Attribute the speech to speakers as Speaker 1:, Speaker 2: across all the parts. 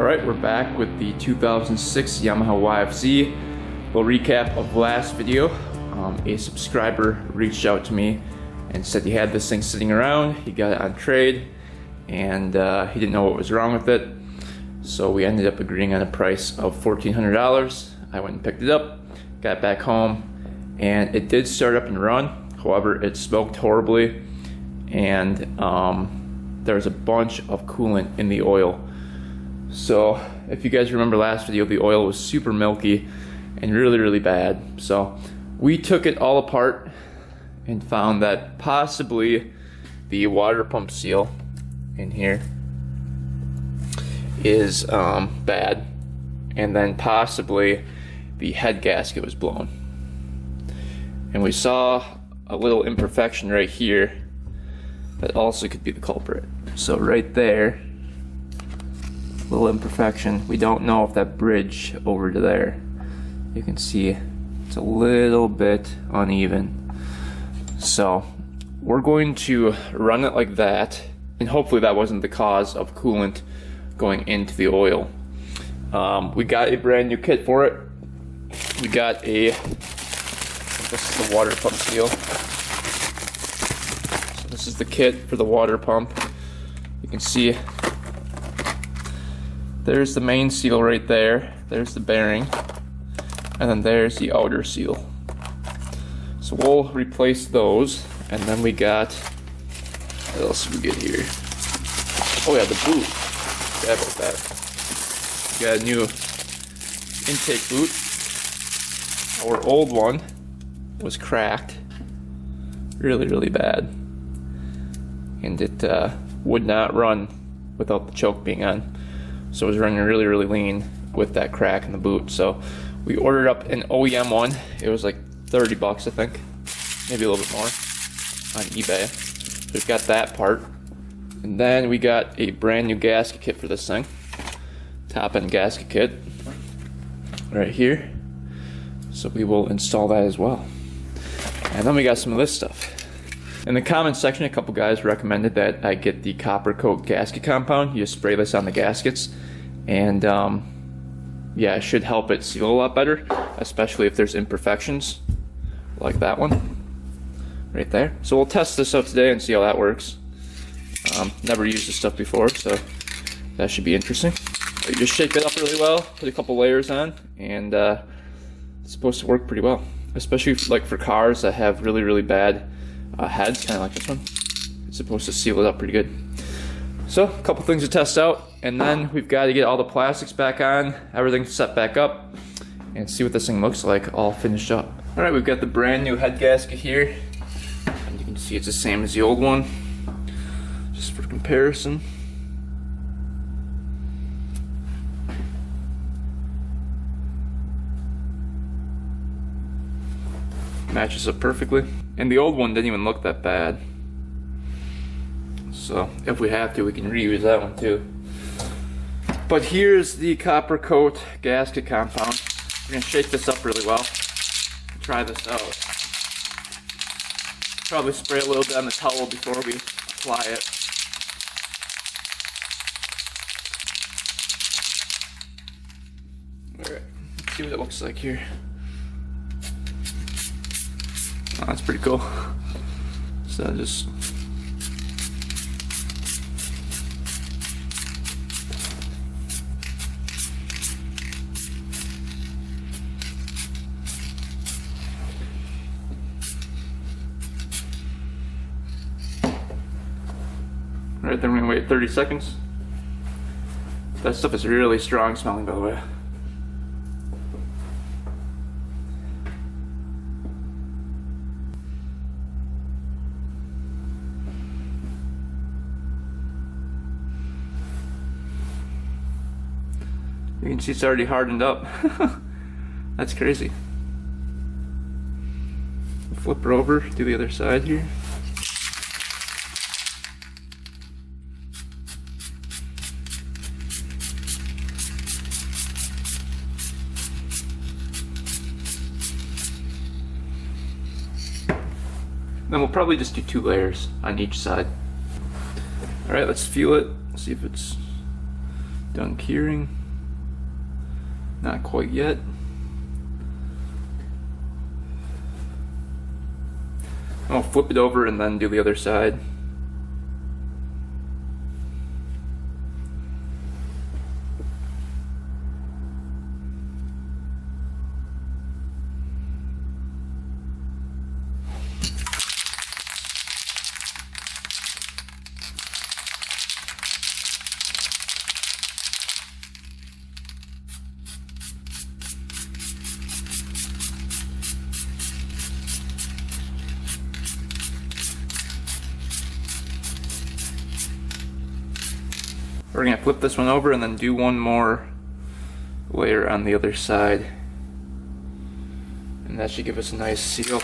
Speaker 1: Alright, we're back with the 2006 Yamaha YFZ. Little recap of last video. A subscriber reached out to me and said he had this thing sitting around, he got it on trade, and he didn't know what was wrong with it. So we ended up agreeing on a price of $1,400. I went and picked it up, got back home, and it did start up and run. However, it smoked horribly, and there's a bunch of coolant in the oil. So if you guys remember last video, the oil was super milky and really bad. So we took it all apart and found that possibly the water pump seal in here is bad, and then possibly the head gasket was blown. And we saw a little imperfection right here that also could be the culprit. So right there, little imperfection. We don't know if that bridge over to there, you can see it's a little bit uneven. So we're going to run it like that, and hopefully that wasn't the cause of coolant going into the oil. We got a brand new kit for it. We got this is the water pump seal. So this is the kit for the water pump. You can see there's the main seal right there, there's the bearing, and then there's the outer seal. So we'll replace those, and then we got, what else did we get here? Oh yeah, the boot. Forgot about that. We got a new intake boot. Our old one was cracked really bad, and it would not run without the choke being on. So it was running really lean with that crack in the boot. So we ordered up an OEM one. It was like 30 bucks, I think, maybe a little bit more on eBay. So we've got that part, and then we got a brand new gasket kit for this thing. Top end gasket kit right here. So we will install that as well. And then we got some of this stuff. In the comments section, a couple guys recommended that I get the copper coat gasket compound. You just spray this on the gaskets, and yeah, it should help it seal a lot better, especially if there's imperfections like that one right there. So we'll test this out today and see how that works. Never used this stuff before, so that should be interesting. But you just shake it up really well, put a couple layers on, and it's supposed to work pretty well, especially like for cars that have really bad heads, kind of like this one. It's supposed to seal it up pretty good. So a couple things to test out, and then we've got to get all the plastics back on, everything set back up, and see what this thing looks like all finished up. Alright, we've got the brand new head gasket here, and you can see it's the same as the old one, just for comparison. Matches up perfectly. And the old one didn't even look that bad. So if we have to, we can reuse that one too. But here's the copper coat gasket compound. We're gonna shake this up really well. Try this out. Probably spray a little bit on the towel before we apply it. Alright, let's see what it looks like here. Oh, that's pretty cool. So just alright, then we're gonna wait 30 seconds. That stuff is really strong smelling, by the way. You can see it's already hardened up. That's crazy. Flip her over to the other side here. Then we'll probably just do 2 layers on each side. Alright, let's feel it, see if it's Done curing. Not quite yet. I'll flip it over and then do the other side. We're gonna flip this one over and then do one more layer on the other side. And that should give us a nice seal.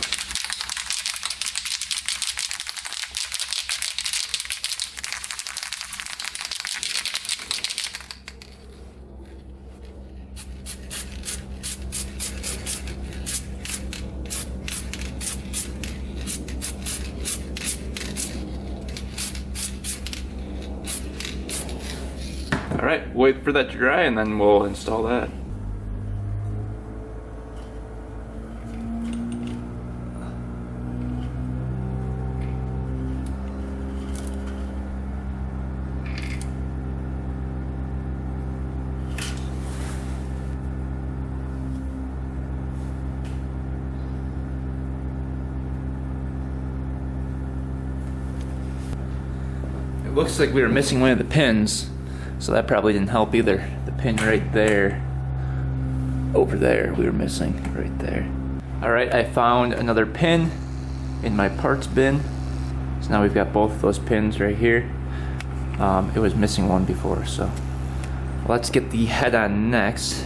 Speaker 1: Alright, wait for that to dry and then we'll install that. It looks like we were missing one of the pins. So that probably didn't help either. The pin right there, over there, we were missing right there. All right, I found another pin in my parts bin. So now we've got both of those pins right here. It was missing one before, so let's get the head on next.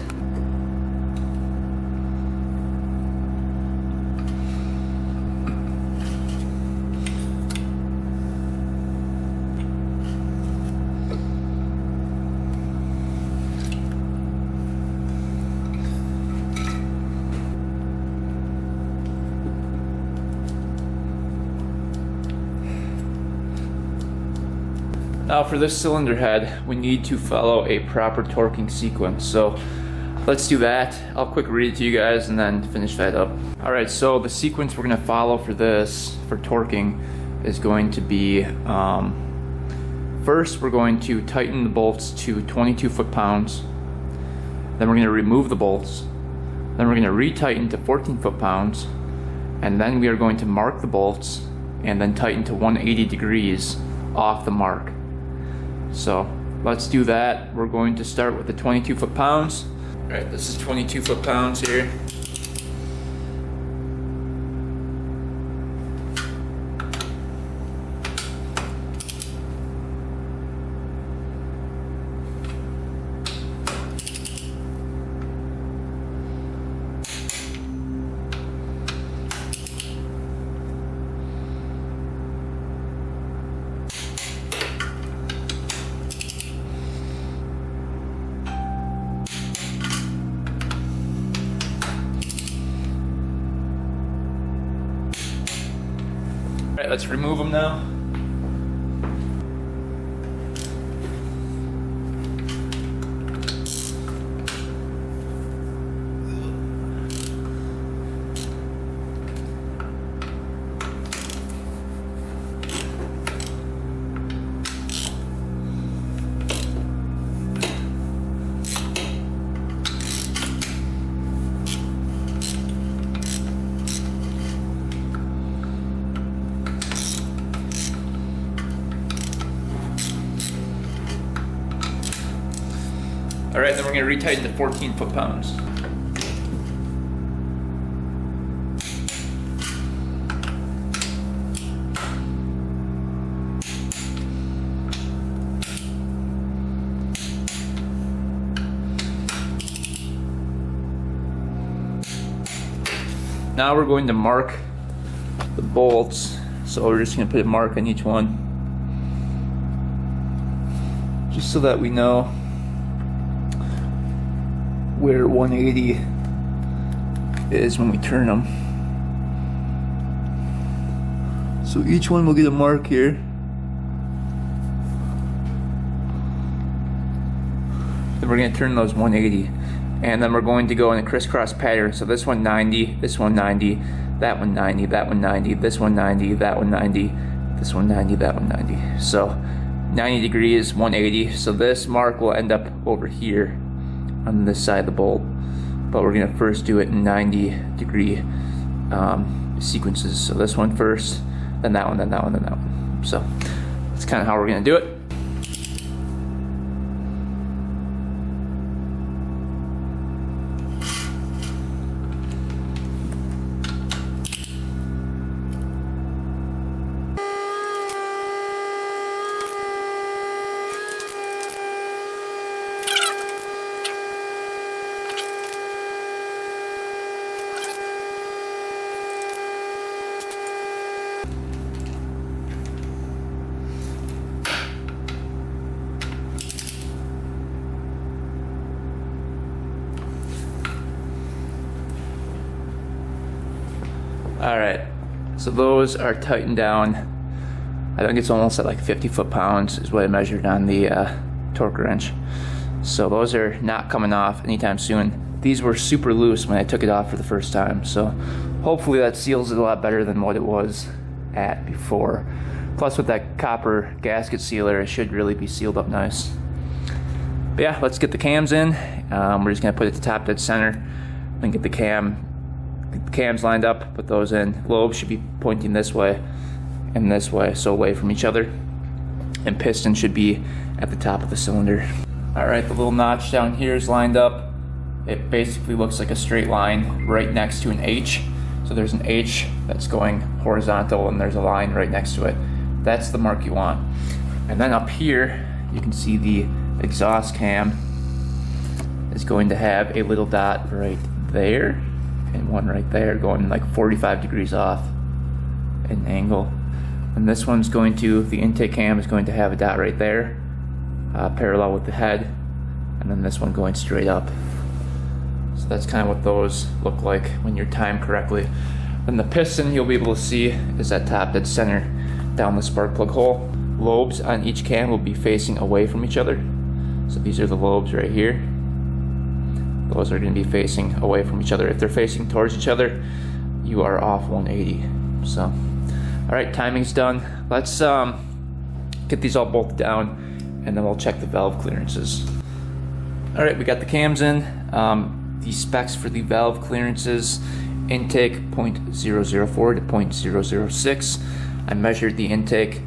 Speaker 1: Now for this cylinder head, we need to follow a proper torquing sequence. So let's do that. I'll quick read it to you guys and then finish that up. All right, so the sequence we're gonna follow for this, for torquing, is going to be, first we're going to tighten the bolts to 22 foot-pounds. Then we're gonna remove the bolts. Then we're gonna retighten to 14 foot-pounds. And then we are going to mark the bolts and then tighten to 180 degrees off the mark. So let's do that. We're going to start with the 22 foot-pounds. All right, this is 22 foot-pounds here. Alright, let's remove them now. Alright, then we're going to retighten to 14 foot-pounds. Now we're going to mark the bolts. So we're just going to put a mark on each one, just so that we know where 180 is when we turn them. So each one will get a mark here. Then we're going to turn those 180. And then we're going to go in a crisscross pattern. So this one 90, this one 90, that one 90, that one 90, this one 90, that one 90, this one 90, that one 90. So 90 degrees, 180. So this mark will end up over here on this side of the bolt. But we're going to first do it in 90 degree sequences. So this one first, then that one, then that one, then that one. So that's kind of how we're going to do it. Alright, so those are tightened down. I think it's almost at like 50 foot-pounds is what I measured on the torque wrench. So those are not coming off anytime soon. These were super loose when I took it off for the first time, so hopefully that seals it a lot better than what it was at before. Plus with that copper gasket sealer, it should really be sealed up nice. But yeah, let's get the cams in. We're just gonna put it to top dead center, then get the cams lined up, put those in. Lobes should be pointing this way and this way, so away from each other. And piston should be at the top of the cylinder. Alright, the little notch down here is lined up. It basically looks like a straight line right next to an H. So there's an H that's going horizontal and there's a line right next to it. That's the mark you want. And then up here, you can see the exhaust cam is going to have a little dot right there and one right there going like 45 degrees off an angle. And this one's going to, the intake cam is going to have a dot right there, parallel with the head, and then this one going straight up. So that's kind of what those look like when you're timed correctly. Then the piston you'll be able to see is at top dead center down the spark plug hole. Lobes on each cam will be facing away from each other. So these are the lobes right here. Those are going to be facing away from each other. If they're facing towards each other, you are off 180. So, all right, timing's done. Let's get these all bolted down, and then we'll check the valve clearances. All right, we got the cams in. The specs for the valve clearances: intake 0.004 to 0.006. I measured the intake.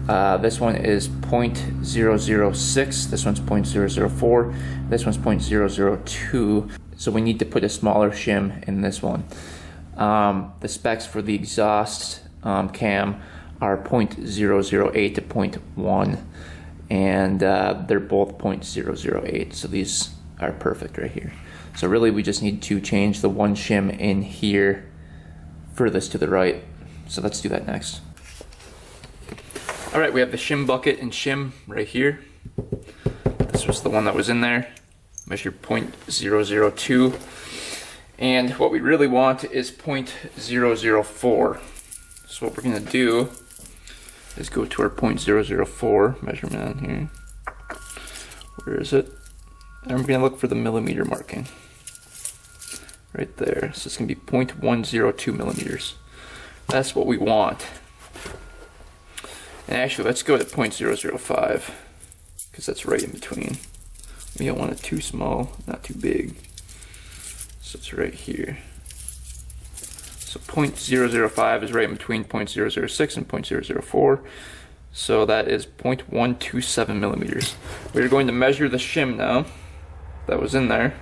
Speaker 1: This one is 0.006, this one's 0.004, this one's 0.002, so we need to put a smaller shim in this one. The specs for the exhaust cam are 0.008 to 0.1, and they're both 0.008, so these are perfect right here. So really we just need to change the one shim in here furthest to the right, so let's do that next. Alright, we have the shim bucket and shim right here. This was the one that was in there. Measured 0.002. And what we really want is 0.004. So what we're going to do is go to our 0.004 measurement on here. Where is it? And we're going to look for the millimeter marking. Right there. So it's going to be 0.102 millimeters. That's what we want. And actually, let's go to 0.005, because that's right in between. We don't want it too small, not too big. So it's right here. So 0.005 is right in between 0.006 and 0.004. So that is 0.127 millimeters. We're going to measure the shim now that was in there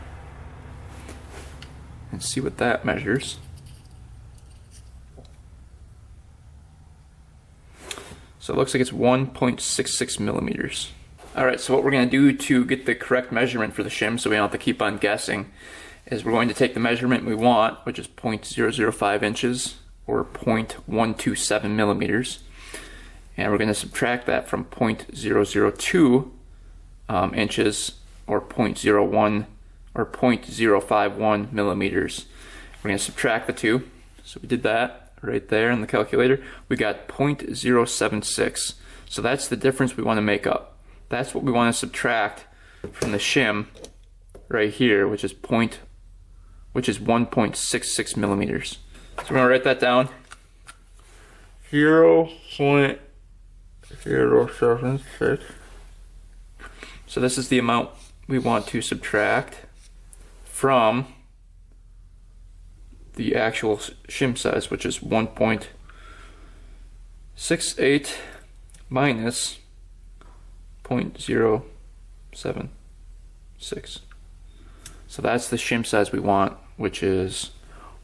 Speaker 1: and see what that measures. So it looks like it's 1.66 millimeters. Alright, so what we're going to do to get the correct measurement for the shim so we don't have to keep on guessing is we're going to take the measurement we want, which is 0.005 inches or 0.127 millimeters, and we're going to subtract that from 0.002 inches or 0.01 or 0.051 millimeters. We're going to subtract the two. So we did that right there in the calculator. We got 0.076. So that's the difference we want to make up. That's what we want to subtract from the shim right here, which is 1.66 millimeters. So we're gonna write that down. 0.076. So this is the amount we want to subtract from the actual shim size, which is 1.68 minus 0.076. So that's the shim size we want, which is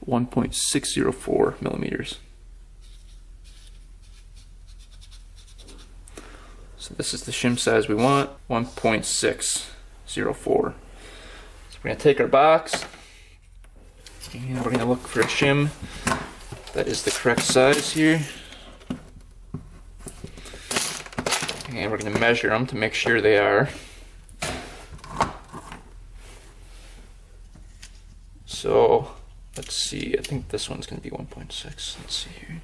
Speaker 1: 1.604 millimeters. So this is the shim size we want, 1.604. So we're going to take our box and we're going to look for a shim that is the correct size here. And we're going to measure them to make sure they are. So let's see, I think this one's going to be 1.6. Let's see here.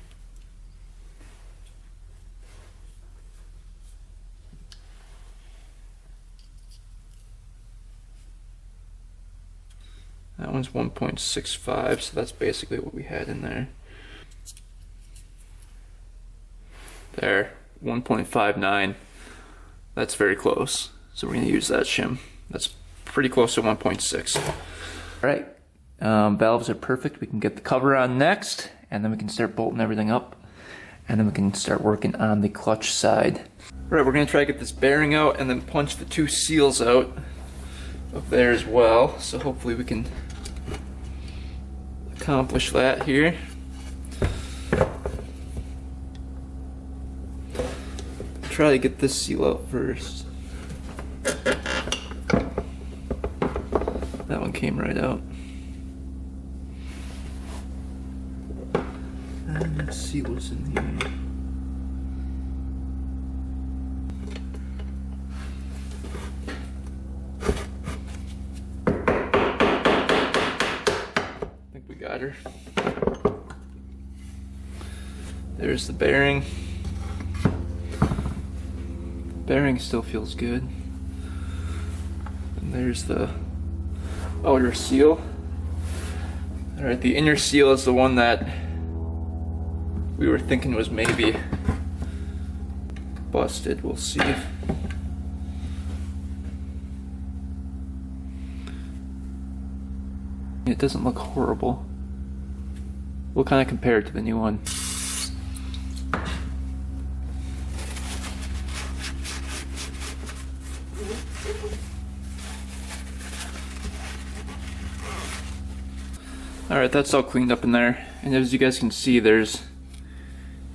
Speaker 1: That one's 1.65, so that's basically what we had in there. There, 1.59. That's very close. So we're going to use that shim. That's pretty close to 1.6. All right, valves are perfect. We can get the cover on next, and then we can start bolting everything up, and then we can start working on the clutch side. All right, we're going to try to get this bearing out and then punch the two seals out of there as well. So hopefully we can accomplish that here. Try to get this seal out first. That one came right out. And let's see what's in here. Got her. There's the bearing. Bearing still feels good. And there's the outer seal. Alright, the inner seal is the one that we were thinking was maybe busted. We'll see. It doesn't look horrible. We'll kind of compare it to the new one. Alright, that's all cleaned up in there. And as you guys can see, there's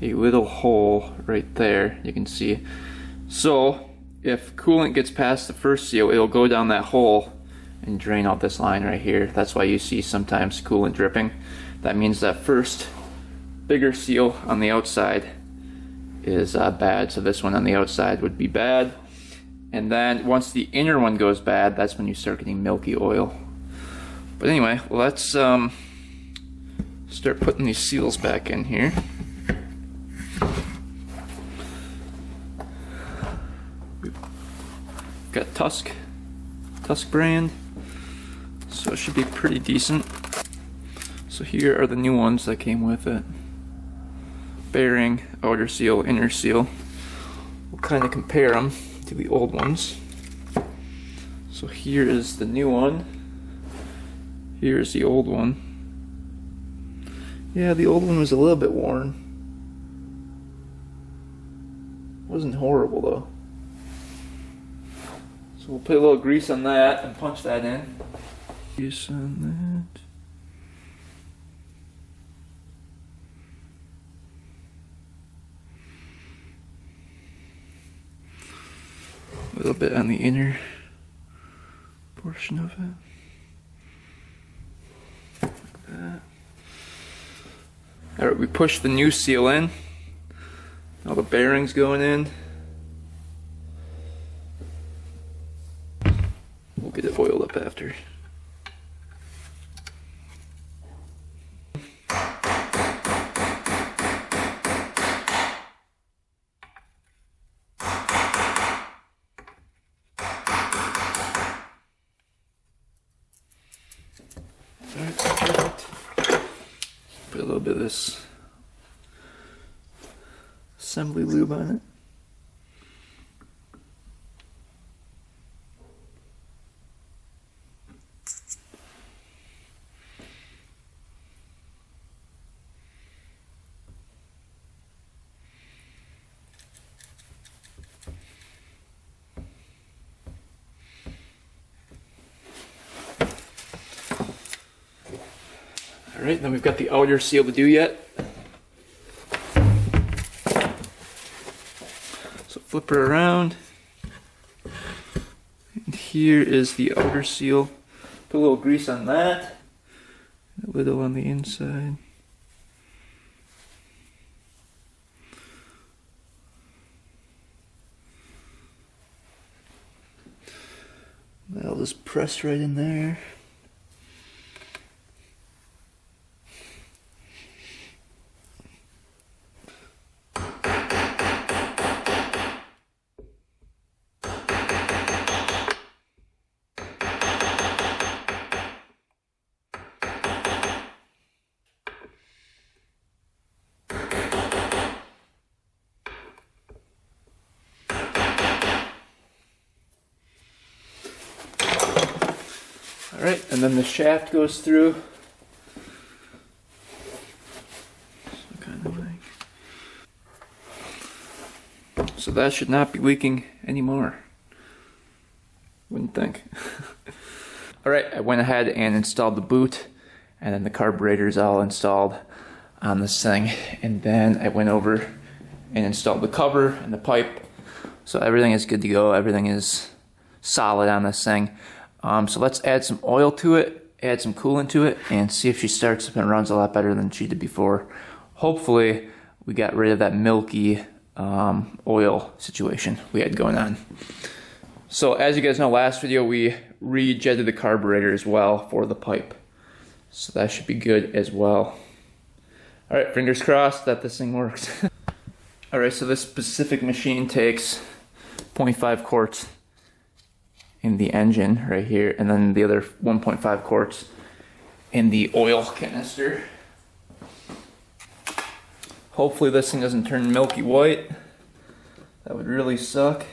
Speaker 1: a little hole right there. You can see. So, if coolant gets past the first seal, it'll go down that hole and drain out this line right here. That's why you see sometimes coolant dripping. That means that first bigger seal on the outside is bad. So this one on the outside would be bad. And then once the inner one goes bad, that's when you start getting milky oil. But anyway, let's start putting these seals back in here. We've got Tusk brand. So it should be pretty decent. So here are the new ones that came with it. Bearing, outer seal, inner seal. We'll kind of compare them to the old ones. So here is the new one. Here's the old one. Yeah, the old one was a little bit worn. Wasn't horrible though. So we'll put a little grease on that and punch that in. Grease on that. A little bit on the inner portion of it. Like that. Alright, we push the new seal in. All the bearings going in. We'll get it oiled up after. Put a little bit of this assembly lube on it. Alright, then we've got the outer seal to do yet. So flip her around. And here is the outer seal. Put a little grease on that. A little on the inside. That'll just press right in there. Alright, and then the shaft goes through. So that should not be leaking anymore. Wouldn't think. Alright, I went ahead and installed the boot, and then the carburetor is all installed on this thing. And then I went over and installed the cover and the pipe. So everything is good to go. Everything is solid on this thing. So let's add some oil to it, add some coolant to it, and see if she starts up and runs a lot better than she did before. Hopefully, we got rid of that milky oil situation we had going on. So as you guys know, last video we rejetted the carburetor as well for the pipe. So that should be good as well. Alright, fingers crossed that this thing works. Alright, so this specific machine takes 0.5 quarts in the engine right here, and then the other 1.5 quarts in the oil canister. Hopefully this thing doesn't turn milky white. That would really suck.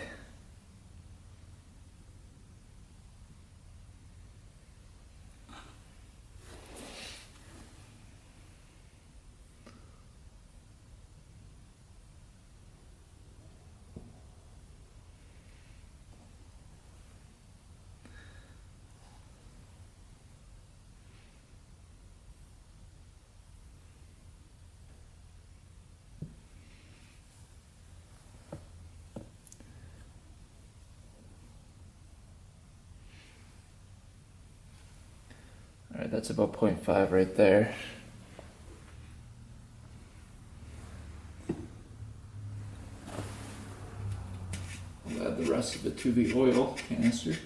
Speaker 1: Alright, that's about 0.5 right there. I'll add the rest of it to the oil canister.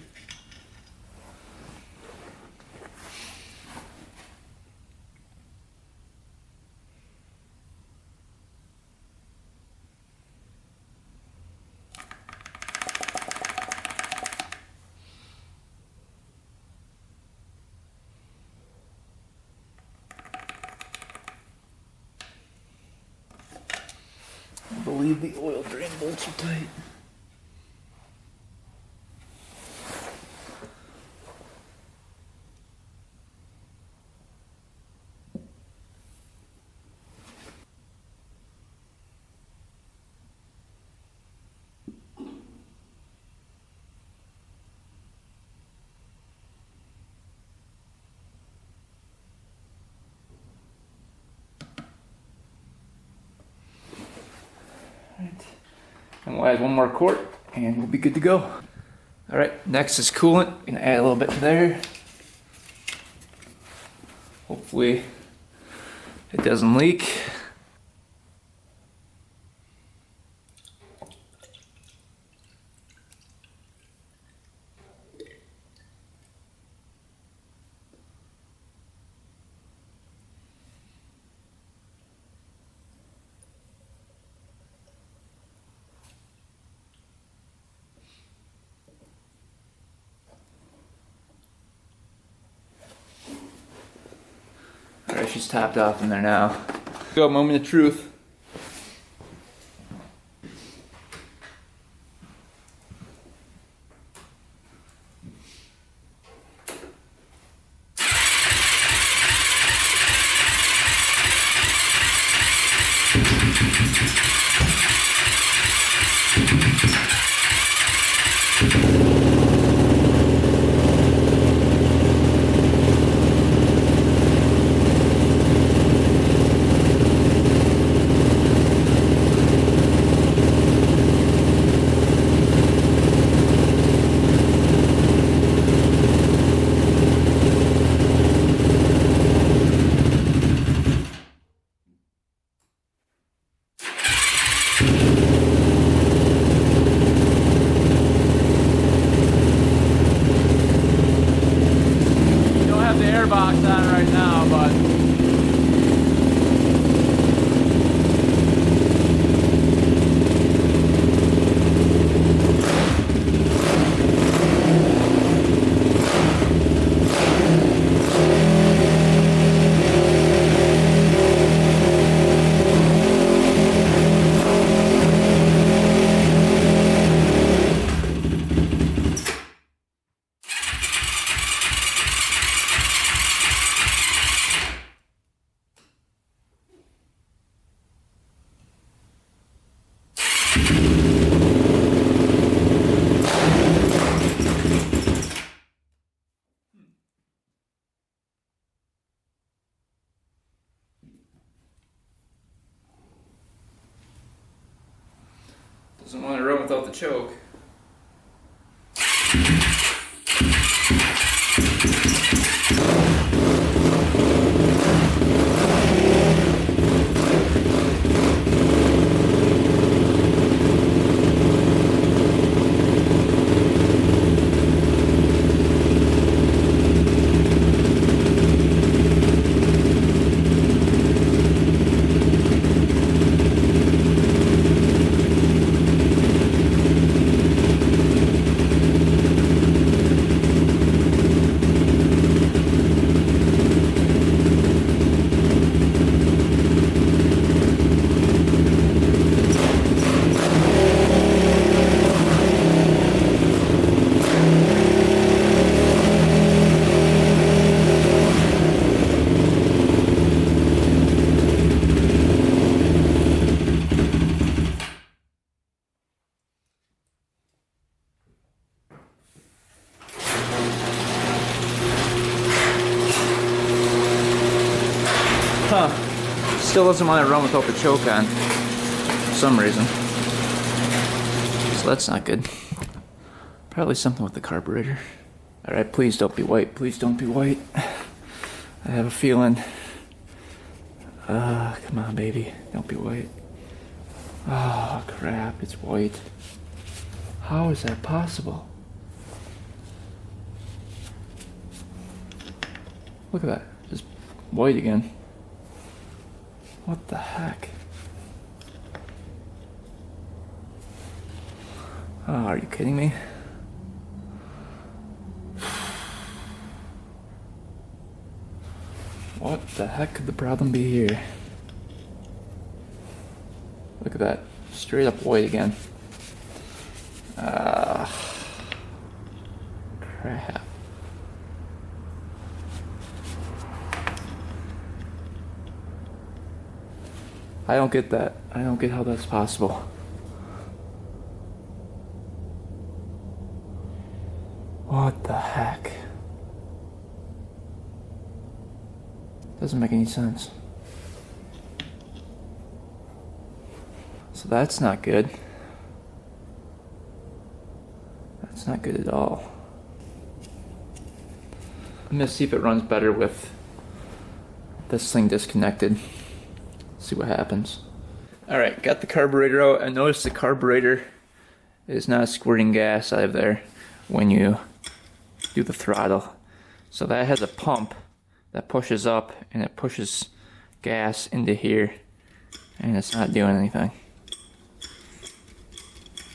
Speaker 1: I believe the oil drain bolts are tight. And we'll add one more quart and we'll be good to go. Alright, next is coolant. Gonna add a little bit there. Hopefully it doesn't leak. she's topped off in there now. Go, moment of truth.
Speaker 2: Box on right now, but
Speaker 1: Doesn't want to run without the choke. Huh. Still doesn't want to run without the choke on. For some reason. So that's not good. Probably something with the carburetor. Alright, please don't be white. Please don't be white. I have a feeling. Come on, baby. Don't be white. Oh, crap. It's white. How is that possible? Look at that. Just white again. What the heck? Oh, are you kidding me? What the heck could the problem be here? Look at that. Straight up white again. Crap. I don't get that. I don't get how that's possible. What the heck? Doesn't make any sense. So that's not good. That's not good at all. I'm gonna see if it runs better with this thing disconnected. See what happens. Alright, got the carburetor out. I noticed the carburetor is not squirting gas out of there when you do the throttle. So that has a pump that pushes up and it pushes gas into here, and it's not doing anything.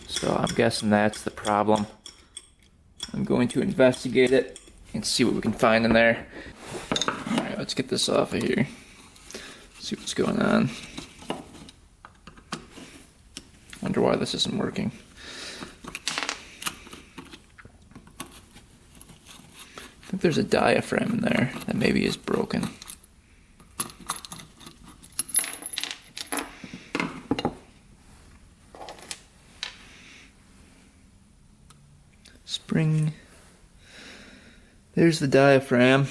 Speaker 1: So I'm guessing that's the problem. I'm going to investigate it and see what we can find in there. Alright, let's get this off of here. See what's going on. Wonder why this isn't working. I think there's a diaphragm in there that maybe is broken. Spring. There's the diaphragm.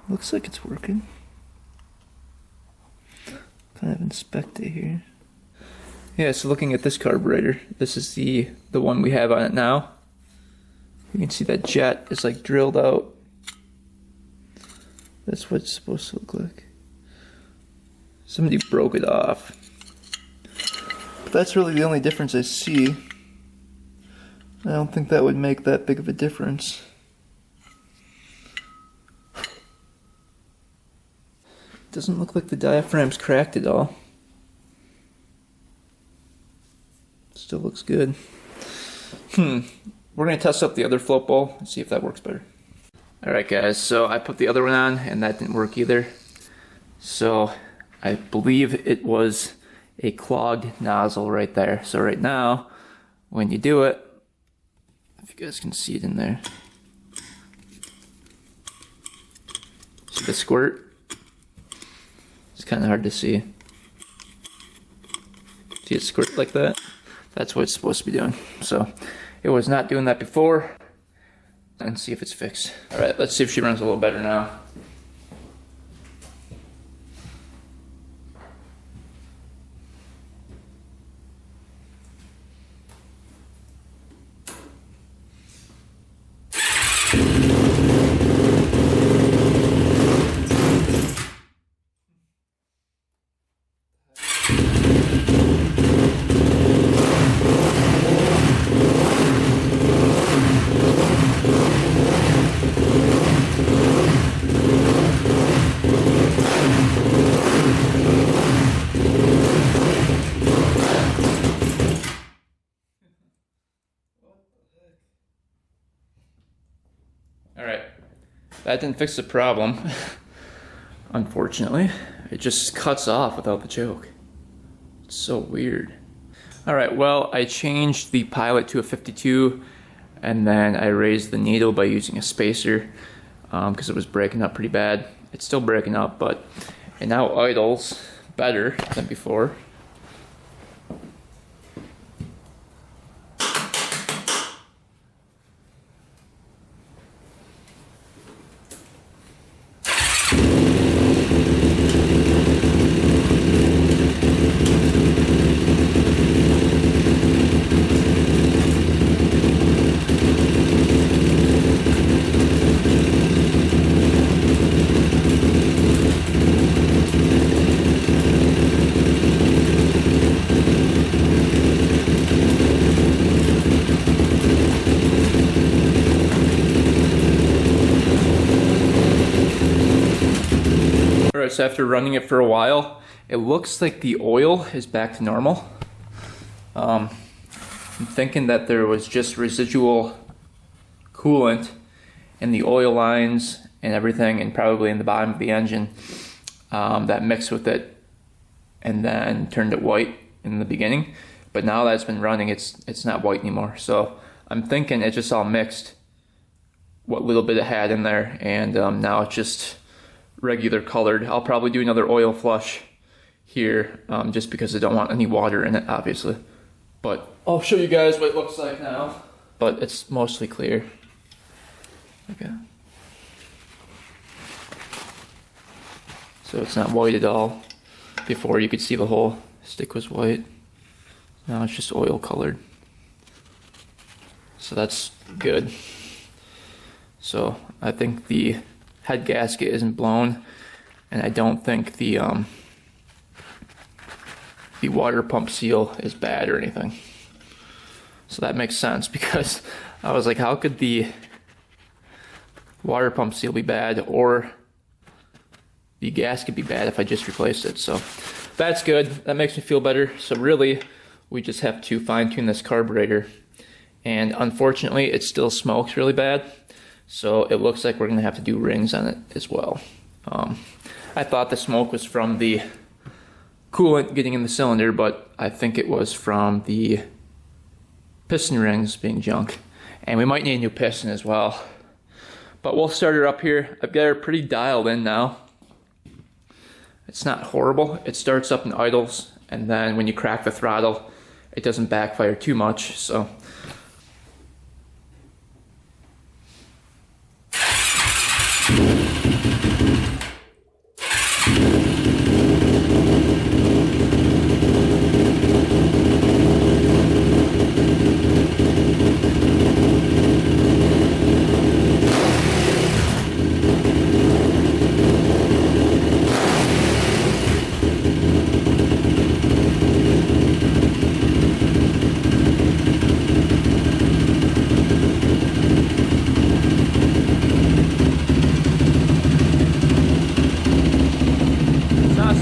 Speaker 1: Looks like it's working. Kind of inspect it here. Yeah, so looking at this carburetor, this is the one we have on it now. You can see that jet is like drilled out. That's what it's supposed to look like. Somebody broke it off. But that's really the only difference I see. I don't think that would make that big of a difference. Doesn't look like the diaphragm's cracked at all. Still looks good. We're gonna test up the other float bowl and see if that works better. Alright guys, so I put the other one on and that didn't work either. So I believe it was a clogged nozzle right there. So right now, when you do it, if you guys can see it in there. See the squirt? It's kind of hard to see. See it squirt like that? That's what it's supposed to be doing. So it was not doing that before. And see if it's fixed. Alright, let's see if she runs a little better now. Alright, that didn't fix the problem, unfortunately. It just cuts off without the choke. It's so weird. Alright, well, I changed the pilot to a 52, and then I raised the needle by using a spacer, because it was breaking up pretty bad. It's still breaking up, but it now idles better than before. Alright, so after running it for a while, it looks like the oil is back to normal. I'm thinking that there was just residual coolant in the oil lines and everything, and probably in the bottom of the engine, that mixed with it and then turned it white in the beginning. But now that it's been running, it's not white anymore. So I'm thinking it just all mixed what little bit it had in there, and now it's just regular colored. I'll probably do another oil flush here, just because I don't want any water in it, obviously. But I'll show you guys what it looks like now. But it's mostly clear. Okay. So it's not white at all. Before you could see the whole stick was white. Now it's just oil colored. So that's good. So I think the head gasket isn't blown, and I don't think the water pump seal is bad or anything. So that makes sense, because I was like, how could the water pump seal be bad or the gasket be bad if I just replaced it? So that's good. That makes me feel better. So really, we just have to fine tune this carburetor and unfortunately it still smokes really bad. So it looks like we're gonna have to do rings on it as well. I thought the smoke was from the coolant getting in the cylinder, but I think it was from the piston rings being junk. And we might need a new piston as well. But we'll start her up here. I've got her pretty dialed in now. It's not horrible. It starts up and idles, and then when you crack the throttle, it doesn't backfire too much, so.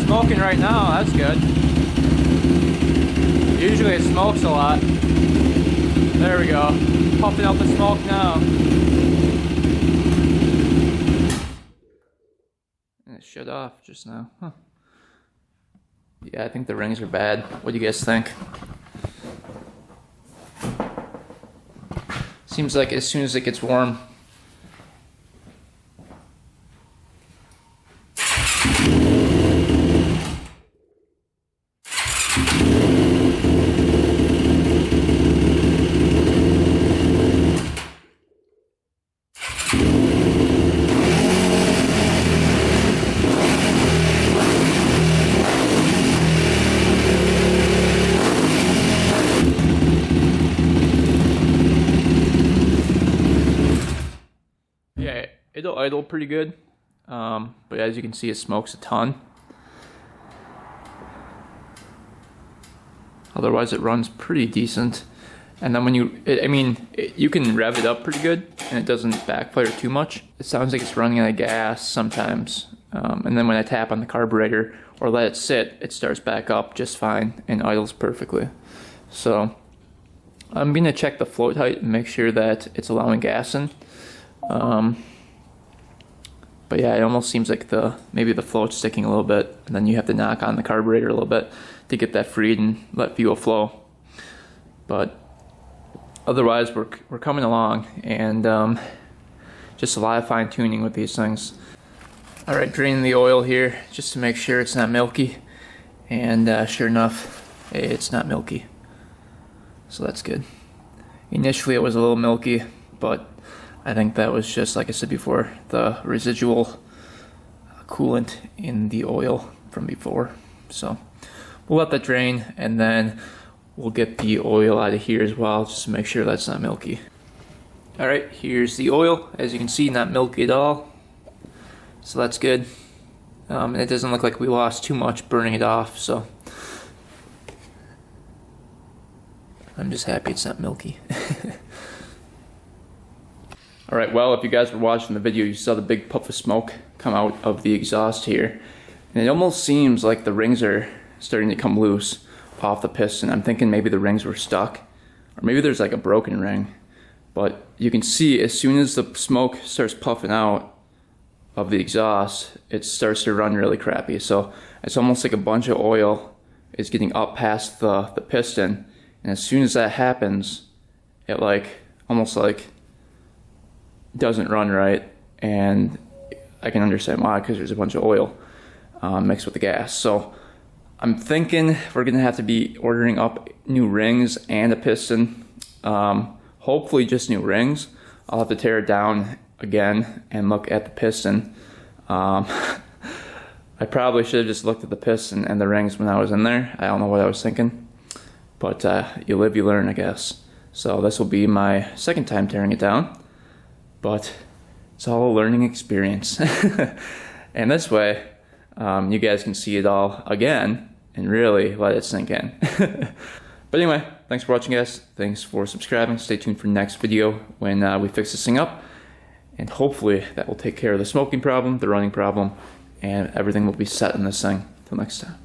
Speaker 2: Smoking right now, that's good. Usually it smokes a lot. There we go. Pumping out the smoke now.
Speaker 1: And it shut off just now. Huh. Yeah, I think the rings are bad. What do you guys think? Seems like as soon as it gets warm, it'll idle pretty good, but as you can see, it smokes a ton. Otherwise, it runs pretty decent. And then when you can rev it up pretty good, and it doesn't backfire too much. It sounds like it's running out of gas sometimes. And then when I tap on the carburetor or let it sit, it starts back up just fine and idles perfectly. So I'm gonna check the float height and make sure that it's allowing gas in. But yeah, it almost seems like maybe the float's sticking a little bit, and then you have to knock on the carburetor a little bit to get that freed and let fuel flow. But otherwise, we're coming along, and just a lot of fine tuning with these things. All right, draining the oil here just to make sure it's not milky, and sure enough, it's not milky. So that's good. Initially, it was a little milky, but I think that was just, like I said before, the residual coolant in the oil from before. So we'll let that drain, and then we'll get the oil out of here as well, just to make sure that's not milky. All right, here's the oil. As you can see, not milky at all. So that's good. And it doesn't look like we lost too much burning it off, so I'm just happy it's not milky. Alright, well, if you guys were watching the video, you saw the big puff of smoke come out of the exhaust here. And it almost seems like the rings are starting to come loose off the piston. I'm thinking maybe the rings were stuck, or maybe there's like a broken ring. But you can see as soon as the smoke starts puffing out of the exhaust, it starts to run really crappy. So it's almost like a bunch of oil is getting up past the piston. And as soon as that happens, it almost doesn't run right, and I can understand why, because there's a bunch of oil mixed with the gas. So I'm thinking we're gonna have to be ordering up new rings and a piston. Hopefully just new rings. I'll have to tear it down again and look at the piston. I probably should have just looked at the piston and the rings when I was in there. I don't know what I was thinking, but you live, you learn, I guess. So this will be my second time tearing it down. But it's all a learning experience. And this way, you guys can see it all again and really let it sink in. But anyway, thanks for watching, guys. Thanks for subscribing. Stay tuned for the next video when we fix this thing up. And hopefully that will take care of the smoking problem, the running problem, and everything will be set in this thing. Till next time.